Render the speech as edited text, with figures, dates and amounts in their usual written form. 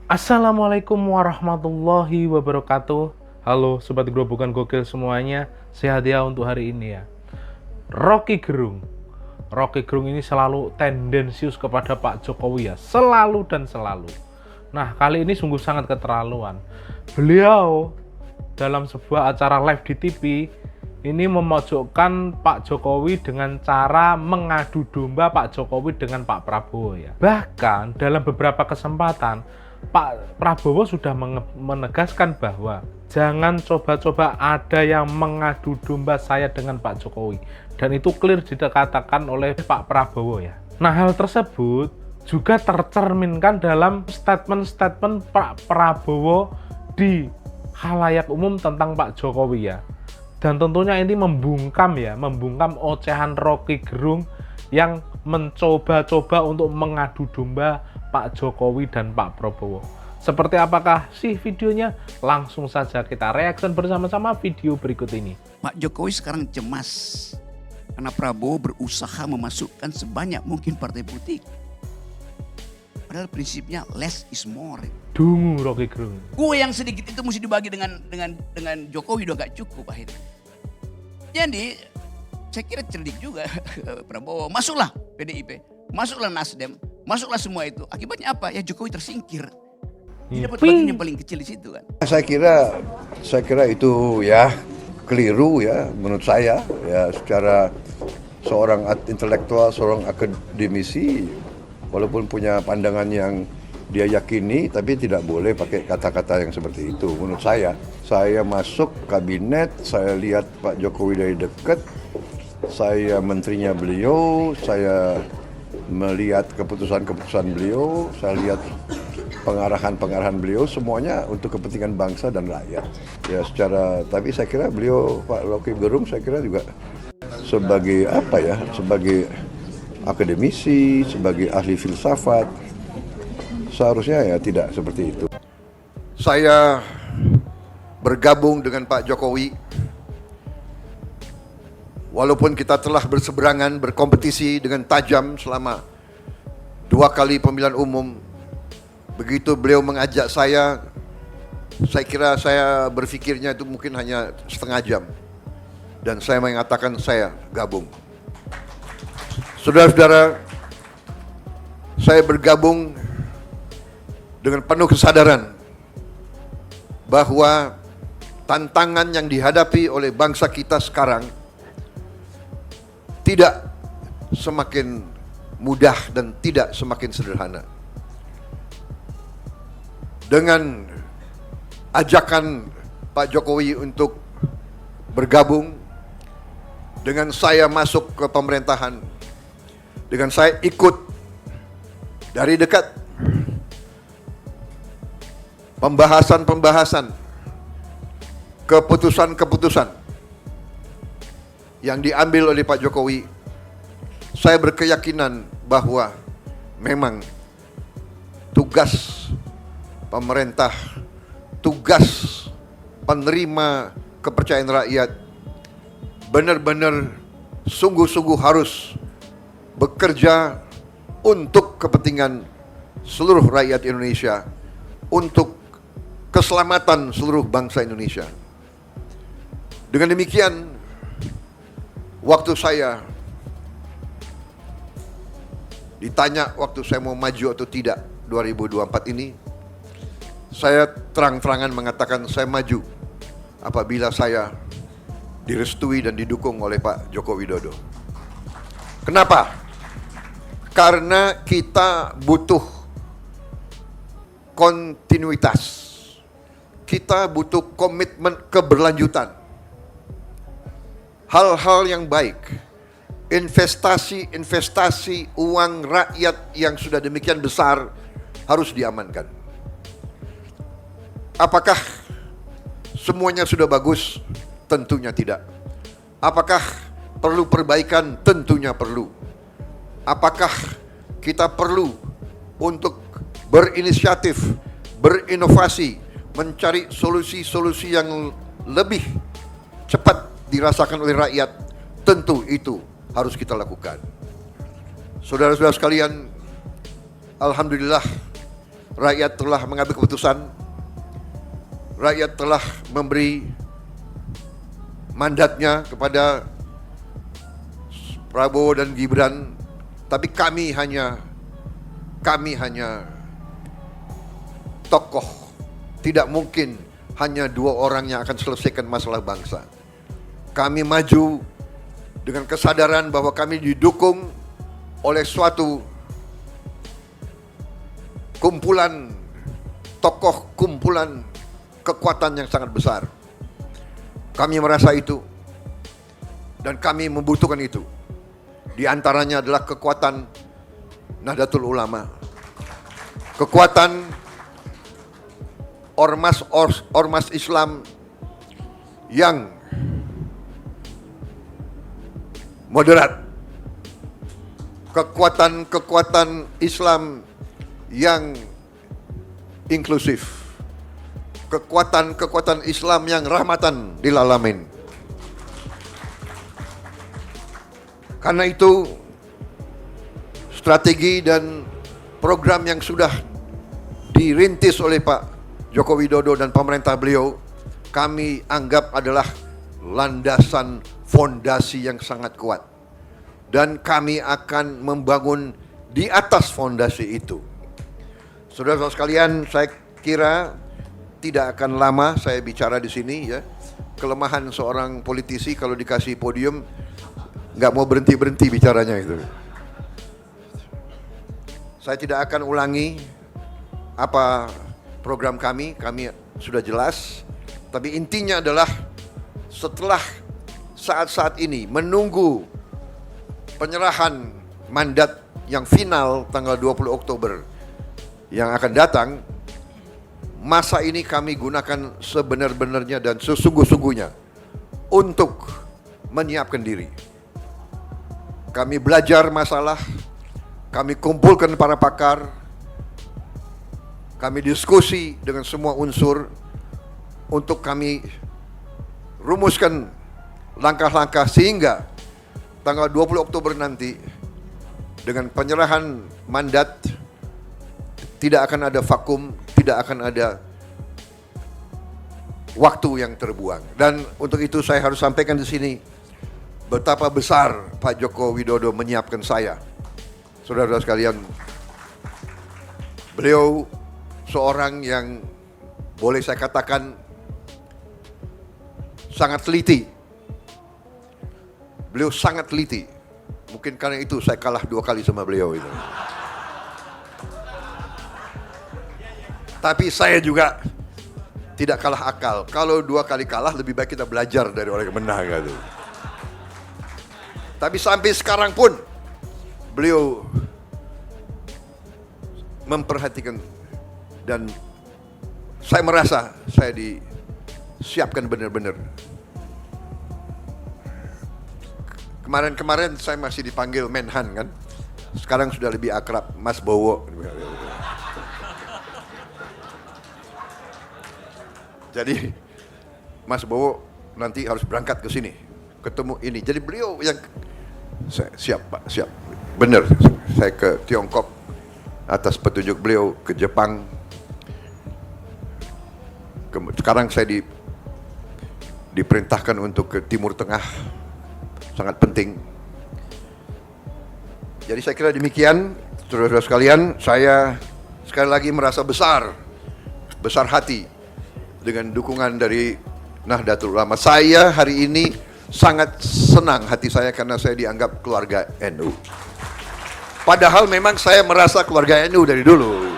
Assalamualaikum warahmatullahi wabarakatuh. Halo Sobat Gerobokan Gokil semuanya, sehat ya untuk hari ini ya. Rocky Gerung ini selalu tendensius kepada Pak Jokowi ya, selalu dan selalu. Nah, kali ini sungguh sangat keterlaluan. Beliau dalam sebuah acara live di TV ini memojokkan Pak Jokowi dengan cara mengadu domba Pak Jokowi dengan Pak Prabowo ya. Bahkan dalam beberapa kesempatan Pak Prabowo sudah menegaskan bahwa jangan coba-coba ada yang mengadu domba saya dengan Pak Jokowi. Dan itu clear dikatakan oleh Pak Prabowo ya. Nah, hal tersebut juga tercerminkan dalam statement-statement Pak Prabowo di khalayak umum tentang Pak Jokowi ya. Dan tentunya ini membungkam ocehan Rocky Gerung yang mencoba-coba untuk mengadu domba Pak Jokowi dan Pak Prabowo. Seperti apakah sih videonya? Langsung saja kita reaction bersama-sama video berikut ini. Pak Jokowi sekarang cemas karena Prabowo berusaha memasukkan sebanyak mungkin partai politik. Padahal prinsipnya less is more. Dungu Rocky Gerung. Gue yang sedikit itu mesti dibagi dengan Jokowi udah gak cukup akhirnya. Jadi saya kira cerdik juga Prabowo. Masuklah PDIP, masuklah Nasdem, masuklah semua itu. Akibatnya apa? Ya Jokowi tersingkir. Dia dapat bagian yang paling kecil di situ kan. Saya kira itu ya keliru ya menurut saya ya, secara seorang intelektual, seorang akademisi walaupun punya pandangan yang dia yakini tapi tidak boleh pakai kata-kata yang seperti itu menurut saya. Saya masuk kabinet, saya lihat Pak Jokowi dari dekat, saya menterinya beliau, saya melihat keputusan-keputusan beliau, saya lihat pengarahan-pengarahan beliau, semuanya untuk kepentingan bangsa dan rakyat. Ya tapi saya kira beliau, Pak Rocky Gerung, saya kira juga sebagai sebagai akademisi, sebagai ahli filsafat, seharusnya ya tidak seperti itu. Saya bergabung dengan Pak Jokowi, walaupun kita telah berseberangan, berkompetisi dengan tajam selama 2 kali pemilihan umum. Begitu beliau mengajak saya kira saya berpikirnya itu mungkin hanya setengah jam. Dan saya mengatakan saya gabung. Saudara-saudara, saya bergabung dengan penuh kesadaran bahwa tantangan yang dihadapi oleh bangsa kita sekarang tidak semakin mudah dan tidak semakin sederhana. Dengan ajakan Pak Jokowi untuk bergabung, dengan saya masuk ke pemerintahan, dengan saya ikut dari dekat pembahasan-pembahasan, keputusan-keputusan yang diambil oleh Pak Jokowi, saya berkeyakinan bahwa memang tugas pemerintah, tugas penerima kepercayaan rakyat benar-benar sungguh-sungguh harus bekerja untuk kepentingan seluruh rakyat Indonesia, untuk keselamatan seluruh bangsa Indonesia. Dengan demikian, waktu saya ditanya waktu saya mau maju atau tidak 2024 ini, saya terang-terangan mengatakan saya maju apabila saya direstui dan didukung oleh Pak Joko Widodo. Kenapa? Karena kita butuh kontinuitas. Kita butuh komitmen keberlanjutan. Hal-hal yang baik, investasi uang rakyat yang sudah demikian besar harus diamankan. Apakah semuanya sudah bagus? Tentunya tidak. Apakah perlu perbaikan? Tentunya perlu. Apakah kita perlu untuk berinisiatif, berinovasi, mencari solusi-solusi yang lebih cepat dirasakan oleh rakyat? Tentu itu harus kita lakukan. Saudara-saudara sekalian, alhamdulillah rakyat telah mengambil keputusan, rakyat telah memberi mandatnya kepada Prabowo dan Gibran, tapi kami hanya tokoh. Tidak mungkin hanya dua orang yang akan selesaikan masalah bangsa. Kami maju dengan kesadaran bahwa kami didukung oleh suatu kumpulan tokoh, kumpulan kekuatan yang sangat besar. Kami merasa itu dan kami membutuhkan itu. Di antaranya adalah kekuatan Nahdlatul Ulama, kekuatan ormas Islam yang moderat, kekuatan Islam yang inklusif, kekuatan Islam yang rahmatan lil alamin. Karena itu strategi dan program yang sudah dirintis oleh Pak Joko Widodo dan pemerintah beliau, kami anggap adalah landasan fondasi yang sangat kuat. Dan kami akan membangun di atas fondasi itu. Saudara-saudara sekalian, saya kira tidak akan lama saya bicara di sini ya. Kelemahan seorang politisi kalau dikasih podium nggak mau berhenti bicaranya itu. Saya tidak akan ulangi apa program kami sudah jelas. Tapi intinya adalah setelah saat-saat ini menunggu penyerahan mandat yang final tanggal 20 Oktober yang akan datang, masa ini kami gunakan sebenar-benarnya dan sesungguh-sungguhnya untuk menyiapkan diri. Kami belajar masalah, kami kumpulkan para pakar, kami diskusi dengan semua unsur untuk kami rumuskan langkah-langkah sehingga tanggal 20 Oktober nanti dengan penyerahan mandat tidak akan ada vakum, tidak akan ada waktu yang terbuang. Dan untuk itu saya harus sampaikan di sini betapa besar Pak Joko Widodo menyiapkan saya. Saudara-saudara sekalian, beliau seorang yang boleh saya katakan sangat teliti. Beliau sangat teliti. Mungkin karena itu saya kalah 2 kali sama beliau itu. Tapi saya juga tidak kalah akal. Kalau 2 kali kalah lebih baik kita belajar dari orang yang menang gitu. Tapi sampai sekarang pun beliau memperhatikan dan saya merasa saya disiapkan benar-benar. Kemarin saya masih dipanggil Menhan kan. Sekarang sudah lebih akrab Mas Bowo. Jadi Mas Bowo nanti harus berangkat ke sini, ketemu ini. Jadi beliau yang siap Pak, siap. Benar, saya ke Tiongkok atas petunjuk beliau, ke Jepang. Sekarang saya diperintahkan untuk ke Timur Tengah, sangat penting. Jadi saya kira demikian, saudara-saudara sekalian. Saya sekali lagi merasa besar hati dengan dukungan dari Nahdlatul Ulama. Saya hari ini sangat senang hati saya karena saya dianggap keluarga NU. Padahal memang saya merasa keluarga NU dari dulu.